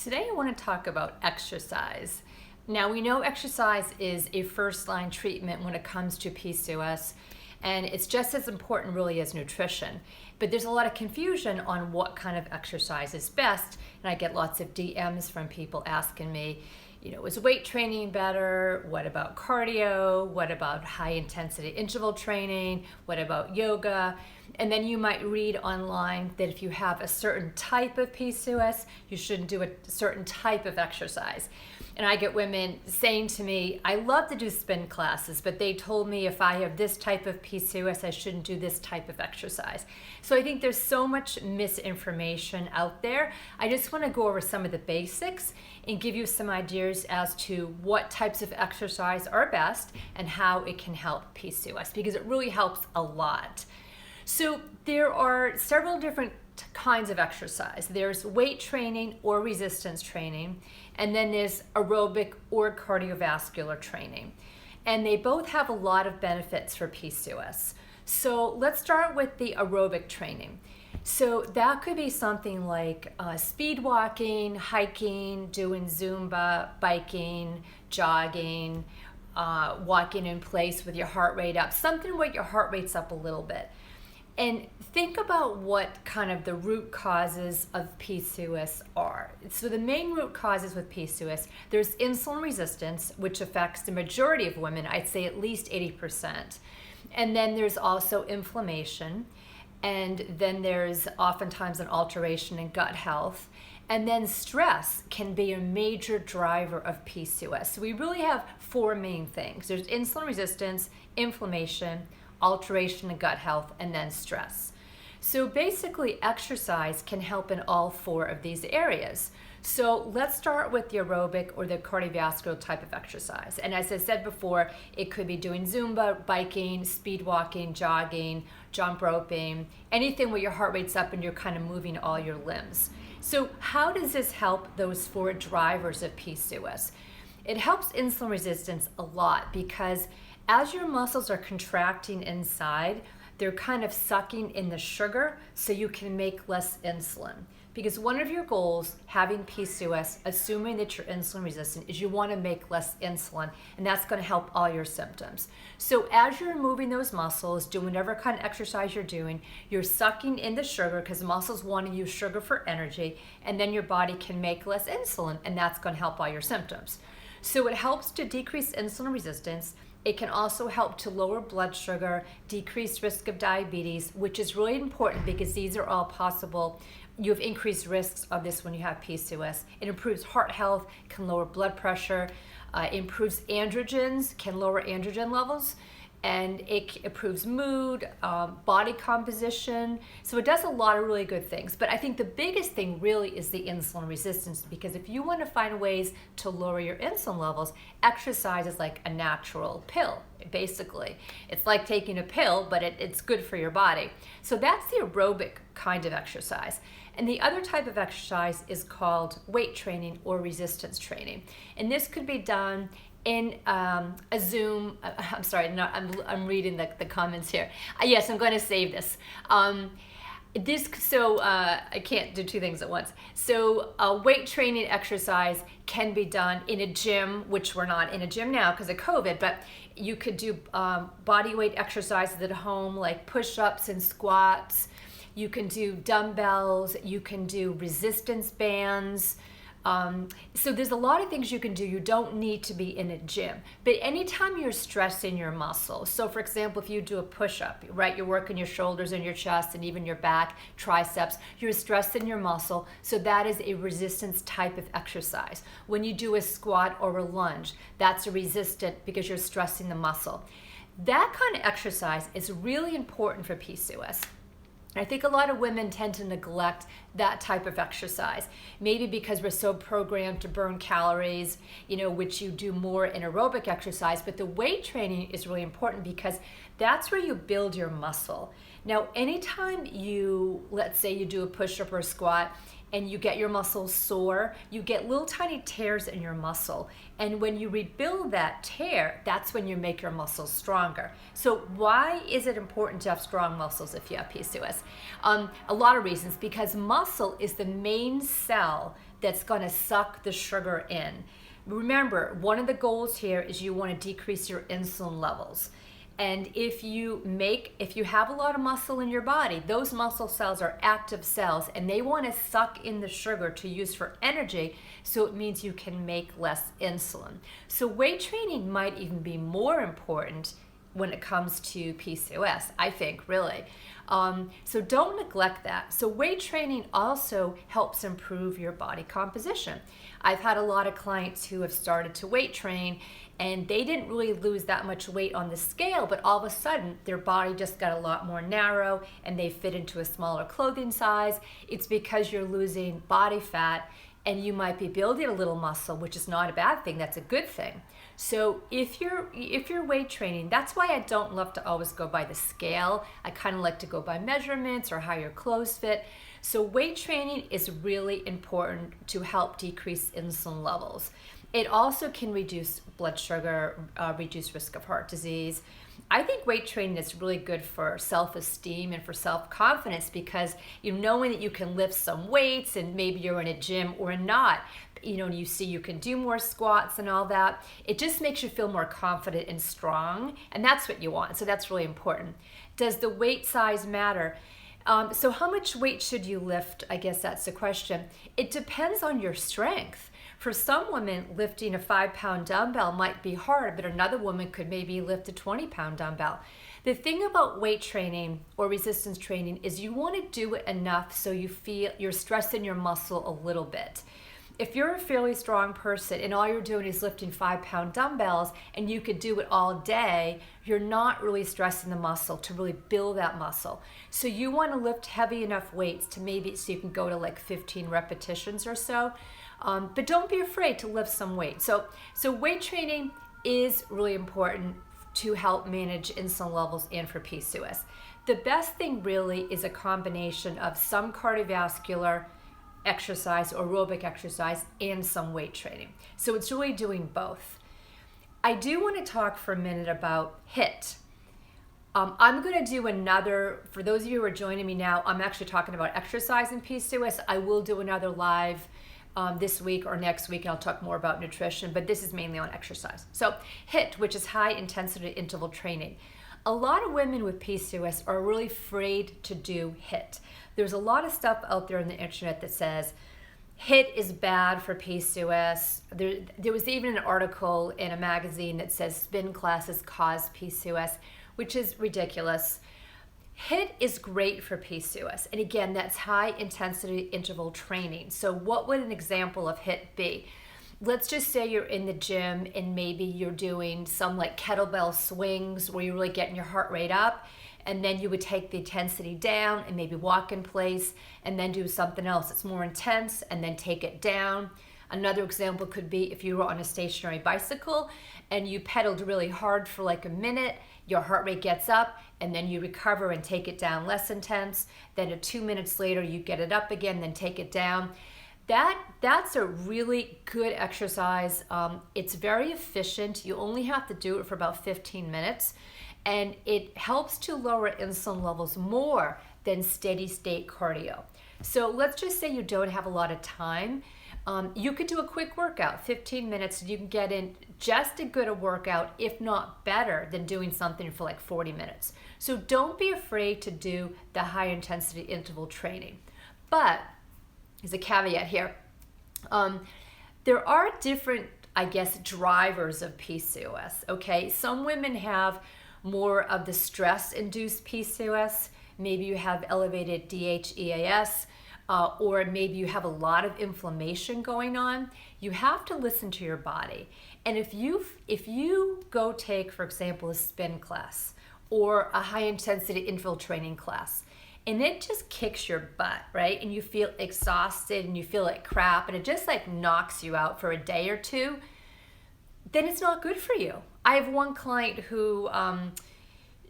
Today I want to talk about exercise. Now we know exercise is a first-line treatment when it comes to PCOS, and it's just as important really as nutrition. But there's a lot of confusion on what kind of exercise is best, and I get lots of DMs from people asking me, is weight training better? What about cardio? What about high intensity interval training? What about yoga? And then you might read online that if you have a certain type of PCOS, you shouldn't do a certain type of exercise. And I get women saying to me, I love to do spin classes, but they told me if I have this type of PCOS, I shouldn't do this type of exercise. So I think there's so much misinformation out there. I just want to go over some of the basics and give you some ideas as to what types of exercise are best and how it can help PCOS, because it really helps a lot. So there are several different kinds of exercise. There's weight training or resistance training, and then there's aerobic or cardiovascular training. And they both have a lot of benefits for PCOS. So let's start with the aerobic training. So that could be something like speed walking, hiking, doing Zumba, biking, jogging, walking in place with your heart rate up, something where your heart rate's up a little bit. And think about what kind of the root causes of PCOS are. So the main root causes with PCOS, there's insulin resistance, which affects the majority of women, I'd say at least 80%. And then there's also inflammation. And then there's oftentimes an alteration in gut health. And then stress can be a major driver of PCOS. So we really have four main things. There's insulin resistance, inflammation, alteration in gut health, and then stress. So basically exercise can help in all four of these areas. So let's start with the aerobic or the cardiovascular type of exercise. And as I said before, it could be doing Zumba, biking, speed walking, jogging, jump roping, anything where your heart rate's up and you're kind of moving all your limbs. So how does this help those four drivers of PCOS? It helps insulin resistance a lot because as your muscles are contracting inside, they're kind of sucking in the sugar so you can make less insulin. Because one of your goals, having PCOS, assuming that you're insulin resistant, is you want to make less insulin, and that's going to help all your symptoms. So as you're moving those muscles, doing whatever kind of exercise you're doing, you're sucking in the sugar because muscles want to use sugar for energy, and then your body can make less insulin, and that's going to help all your symptoms. So it helps to decrease insulin resistance. It can also help to lower blood sugar, decrease risk of diabetes, which is really important because these are all possible. You have increased risks of this when you have PCOS. It improves heart health, can lower blood pressure, improves androgens, can lower androgen levels, and it improves mood, body composition. So it does a lot of really good things. But I think the biggest thing really is the insulin resistance, because if you want to find ways to lower your insulin levels, exercise is like a natural pill, basically. It's like taking a pill, but it's good for your body. So that's the aerobic kind of exercise. And the other type of exercise is called weight training or resistance training. And this could be done in a Zoom. I'm sorry, I'm reading the comments here. Yes, I'm going to save this. I can't do two things at once. So weight training exercise can be done in a gym, which we're not in a gym now because of COVID, but you could do body weight exercises at home, like push-ups and squats. You can do dumbbells, you can do resistance bands. So there's a lot of things you can do. You don't need to be in a gym. But anytime you're stressing your muscles, so for example, if you do a push-up, right, you're working your shoulders and your chest and even your back, triceps, you're stressing your muscle. So that is a resistance type of exercise. When you do a squat or a lunge, that's a resistant because you're stressing the muscle. That kind of exercise is really important for PCOS. I think a lot of women tend to neglect that type of exercise, maybe because we're so programmed to burn calories, which you do more in aerobic exercise, but the weight training is really important because that's where you build your muscle. Now, anytime let's say you do a push-up or a squat, and you get your muscles sore, you get little tiny tears in your muscle. And when you rebuild that tear, that's when you make your muscles stronger. So why is it important to have strong muscles if you have PCOS? A lot of reasons, because muscle is the main cell that's going to suck the sugar in. Remember, one of the goals here is you want to decrease your insulin levels. And if you have a lot of muscle in your body, those muscle cells are active cells and they want to suck in the sugar to use for energy, so it means you can make less insulin. So weight training might even be more important when it comes to PCOS, I think, really. So don't neglect that. So weight training also helps improve your body composition. I've had a lot of clients who have started to weight train and they didn't really lose that much weight on the scale, but all of a sudden their body just got a lot more narrow and they fit into a smaller clothing size. It's because you're losing body fat and you might be building a little muscle, which is not a bad thing, that's a good thing. So if you're weight training, that's why I don't love to always go by the scale. I kind of like to go by measurements or how your clothes fit. So weight training is really important to help decrease insulin levels. It also can reduce blood sugar, reduce risk of heart disease. I think weight training is really good for self-esteem and for self-confidence because knowing that you can lift some weights and maybe you're in a gym or not, you see you can do more squats and all that. It just makes you feel more confident and strong, and that's what you want. So that's really important. Does the weight size matter? So how much weight should you lift? I guess that's the question. It depends on your strength. For some women, lifting a 5-pound dumbbell might be hard, but another woman could maybe lift a 20-pound dumbbell. The thing about weight training or resistance training is you want to do it enough so you feel you're stressing your muscle a little bit. If you're a fairly strong person and all you're doing is lifting 5-pound dumbbells and you could do it all day, you're not really stressing the muscle to really build that muscle. So you want to lift heavy enough weights to maybe so you can go to like 15 repetitions or so. But don't be afraid to lift some weight. So weight training is really important to help manage insulin levels and for PCOS. The best thing really is a combination of some cardiovascular exercise or aerobic exercise and some weight training. So it's really doing both. I do want to talk for a minute about HIIT. I'm going to do another, for those of you who are joining me now, I'm actually talking about exercise in PCOS. I will do another live this week or next week, and I'll talk more about nutrition, but this is mainly on exercise. So HIIT, which is high intensity interval training. A lot of women with PCOS are really afraid to do HIIT. There's a lot of stuff out there on the internet that says HIIT is bad for PCOS. There was even an article in a magazine that says spin classes cause PCOS, which is ridiculous. HIIT is great for PCOS. And again, that's high intensity interval training. So what would an example of HIIT be? Let's just say you're in the gym and maybe you're doing some like kettlebell swings where you're really getting your heart rate up, and then you would take the intensity down and maybe walk in place and then do something else that's more intense and then take it down. Another example could be if you were on a stationary bicycle and you pedaled really hard for like a minute, your heart rate gets up and then you recover and take it down less intense. Then 2 minutes later you get it up again, then take it down. That's a really good exercise. It's very efficient. You only have to do it for about 15 minutes. And it helps to lower insulin levels more than steady state cardio. So let's just say you don't have a lot of time. You could do a quick workout, 15 minutes, and you can get in just as good a workout, if not better, than doing something for like 40 minutes. So don't be afraid to do the high intensity interval training. But there's a caveat here. There are different, I guess, drivers of PCOS, okay? Some women have more of the stress-induced PCOS. Maybe you have elevated DHEAS, or maybe you have a lot of inflammation going on. You have to listen to your body. And if you go take, for example, a spin class or a high-intensity interval training class, and it just kicks your butt, right? And you feel exhausted and you feel like crap and it just like knocks you out for a day or two, then it's not good for you. I have one client who,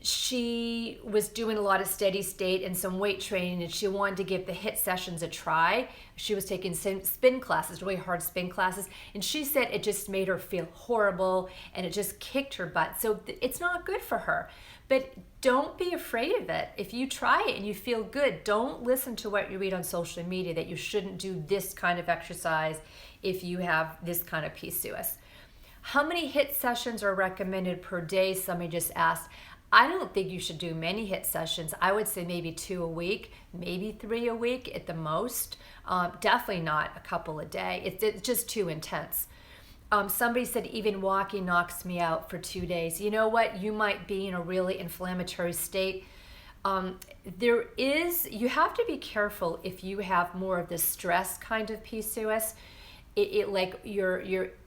she was doing a lot of steady state and some weight training, and she wanted to give the HIIT sessions a try. She was taking spin classes, really hard spin classes, and she said it just made her feel horrible and it just kicked her butt. So it's not good for her. But don't be afraid of it. If you try it and you feel good, don't listen to what you read on social media that you shouldn't do this kind of exercise if you have this kind of PCOS. How many HIIT sessions are recommended per day? Somebody just asked. I don't think you should do many HIIT sessions. I would say maybe 2 a week, maybe 3 a week at the most. Definitely not a couple a day. It's just too intense. Somebody said even walking knocks me out for 2 days. You know what? You might be in a really inflammatory state. You have to be careful if you have more of the stress kind of PCOS. It like your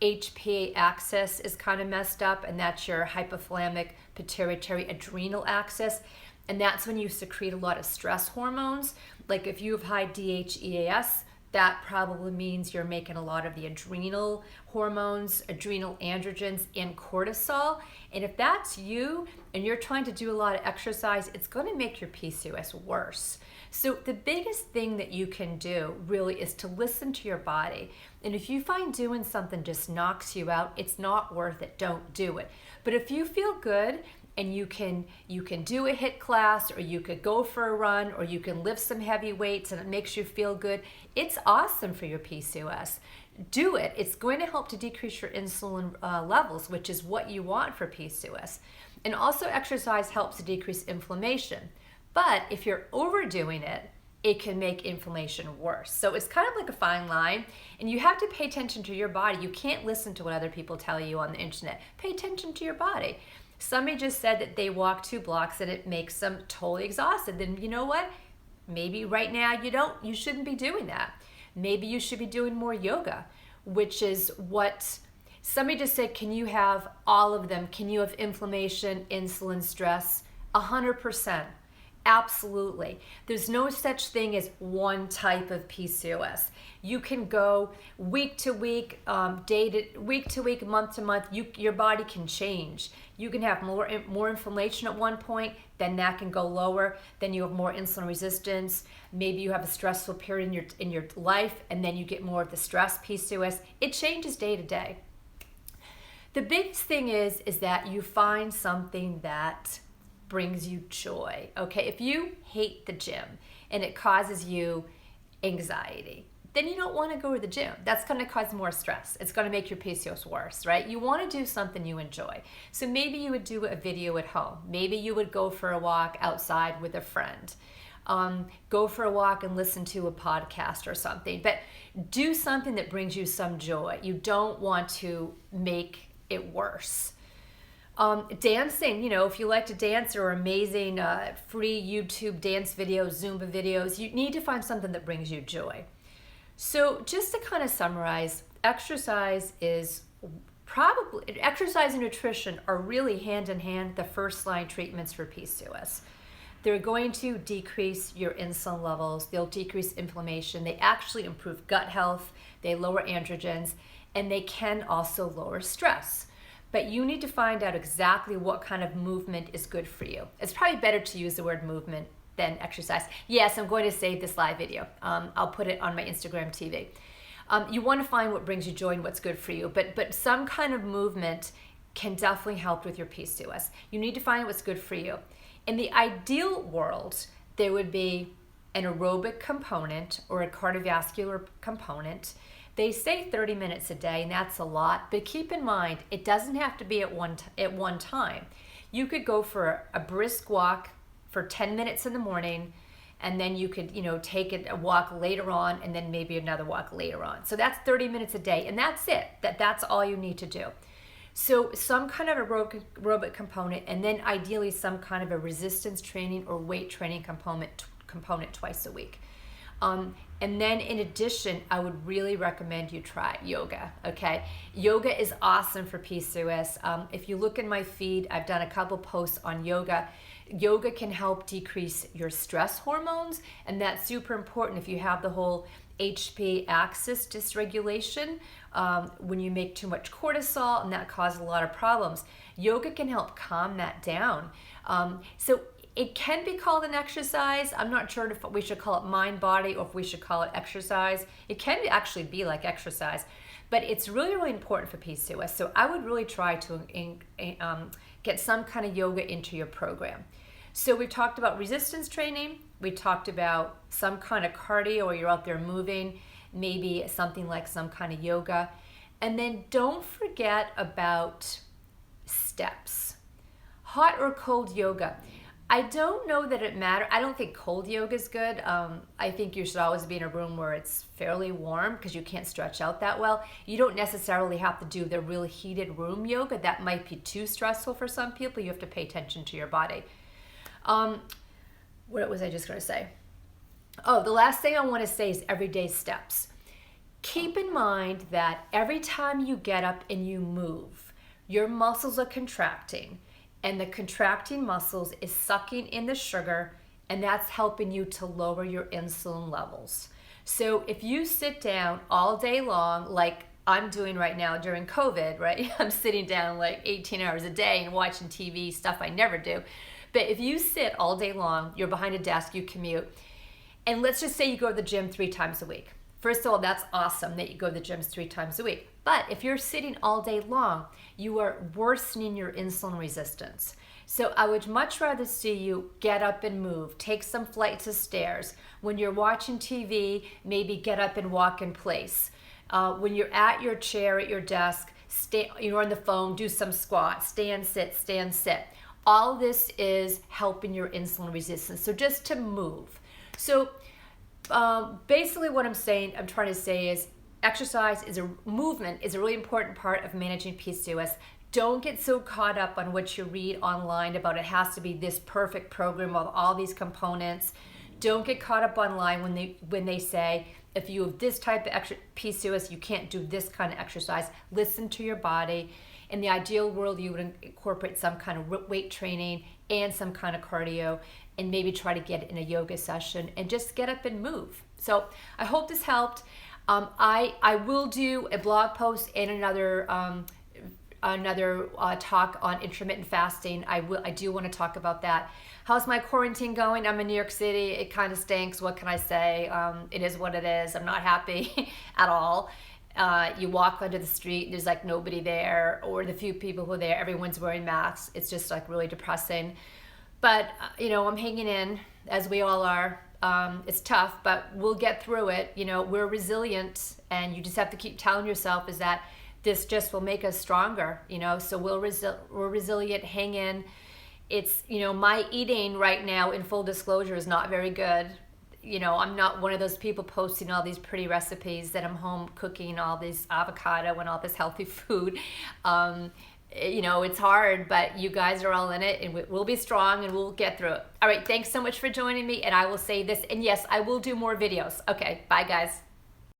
HPA axis is kind of messed up, and that's your hypothalamic pituitary adrenal axis, and that's when you secrete a lot of stress hormones. Like if you have high DHEAS, that probably means you're making a lot of the adrenal hormones, adrenal androgens, and cortisol. And if that's you and you're trying to do a lot of exercise, it's going to make your PCOS worse. So the biggest thing that you can do really is to listen to your body. And if you find doing something just knocks you out, it's not worth it. Don't do it. But if you feel good and you can do a HIIT class, or you could go for a run, or you can lift some heavy weights and it makes you feel good, it's awesome for your PCOS. Do it. It's going to help to decrease your insulin levels, which is what you want for PCOS. And also exercise helps to decrease inflammation. But if you're overdoing it, it can make inflammation worse. So it's kind of like a fine line, and you have to pay attention to your body. You can't listen to what other people tell you on the internet. Pay attention to your body. Somebody just said that they walk 2 blocks and it makes them totally exhausted. Then you know what? Maybe right now you shouldn't be doing that. Maybe you should be doing more yoga, which is what somebody just said. Can you have all of them? Can you have inflammation, insulin, stress? 100%. Absolutely. There's no such thing as one type of PCOS. You can go week to week, week to week, month to month. Your body can change. You can have more inflammation at one point, then that can go lower. Then you have more insulin resistance. Maybe you have a stressful period in your life, and then you get more of the stress PCOS. It changes day to day. The biggest thing is that you find something that brings you joy. Okay, if you hate the gym and it causes you anxiety, then you don't want to go to the gym. That's going to cause more stress. It's going to make your PCOS worse, right? You want to do something you enjoy. So maybe you would do a video at home. Maybe you would go for a walk outside with a friend. Go for a walk and listen to a podcast or something. But do something that brings you some joy. You don't want to make it worse. Dancing, if you like to dance, there are amazing free YouTube dance videos, Zumba videos. You need to find something that brings you joy. So just to kind of summarize, exercise and nutrition are really hand in hand the first line treatments for PCOS. They're going to decrease your insulin levels. They'll decrease inflammation. They actually improve gut health. They lower androgens, and they can also lower stress. But you need to find out exactly what kind of movement is good for you. It's probably better to use the word movement than exercise. Yes, I'm going to save this live video. I'll put it on my Instagram TV. You want to find what brings you joy and what's good for you, but some kind of movement can definitely help with your PCOS. You need to find what's good for you. In the ideal world, there would be an aerobic component or a cardiovascular component. They say 30 minutes a day, and that's a lot, but keep in mind, it doesn't have to be at one time. You could go for a brisk walk for 10 minutes in the morning, and then you could, take a walk later on, and then maybe another walk later on. So that's 30 minutes a day, and that's it. That's all you need to do. So some kind of aerobic component, and then ideally some kind of a resistance training or weight training component twice a week. And then in addition, I would really recommend you try yoga, okay? Yoga is awesome for PCOS. If you look in my feed, I've done a couple posts on yoga. Yoga can help decrease your stress hormones, and that's super important if you have the whole HP axis dysregulation when you make too much cortisol, and that causes a lot of problems. Yoga can help calm that down. So it can be called an exercise. I'm not sure if we should call it mind body or if we should call it exercise. It can actually be like exercise, but it's really, really important for PCOS. So I would really try to get some kind of yoga into your program. So we talked about resistance training. We talked about some kind of cardio, or you're out there moving, maybe something like some kind of yoga. And then don't forget about steps. Hot or cold yoga. I don't know that it matters. I don't think cold yoga is good. I think you should always be in a room where it's fairly warm because you can't stretch out that well. You don't necessarily have to do the really heated room yoga. That might be too stressful for some people. You have to pay attention to your body. What was I just going to say? Oh, the last thing I want to say is everyday steps. Keep in mind that every time you get up and you move, your muscles are contracting, and the contracting muscles is sucking in the sugar, and that's helping you to lower your insulin levels. So if you sit down all day long, like I'm doing right now during COVID, right? I'm sitting down like 18 hours a day and watching TV, stuff I never do. But if you sit all day long, you're behind a desk, you commute, and let's just say you go to the gym 3 times a week. First of all, that's awesome that you go to the gym 3 times a week. But if you're sitting all day long, you are worsening your insulin resistance. So I would much rather see you get up and move, take some flights of stairs. When you're watching TV, maybe get up and walk in place. When you're at your chair at your desk, you're on the phone, do some squats, stand, sit, stand, sit. All this is helping your insulin resistance. So just to move. So basically what I'm trying to say is exercise movement is a really important part of managing PCOS. Don't get so caught up on what you read online about it has to be this perfect program with all these components. Don't get caught up online when they say if you have this type of PCOS, you can't do this kind of exercise. Listen to your body. In the ideal world, you would incorporate some kind of weight training and some kind of cardio, and maybe try to get in a yoga session and just get up and move. So I hope this helped. I will do a blog post and another talk on intermittent fasting. I do want to talk about that. How's my quarantine going? I'm in New York City. It kind of stinks. What can I say? It is what it is. I'm not happy at all. You walk onto the street, there's like nobody there, or the few people who are there, everyone's wearing masks. It's just like really depressing. But, I'm hanging in, as we all are. It's tough, but we'll get through it. We're resilient, and you just have to keep telling yourself is that this just will make us stronger, so we're resilient, hang in. It's, my eating right now, in full disclosure, is not very good. I'm not one of those people posting all these pretty recipes that I'm home cooking all this avocado and all this healthy food. It's hard, but you guys are all in it, and we'll be strong and we'll get through it. All right, thanks so much for joining me, and I will say this, and yes, I will do more videos. Okay, bye guys.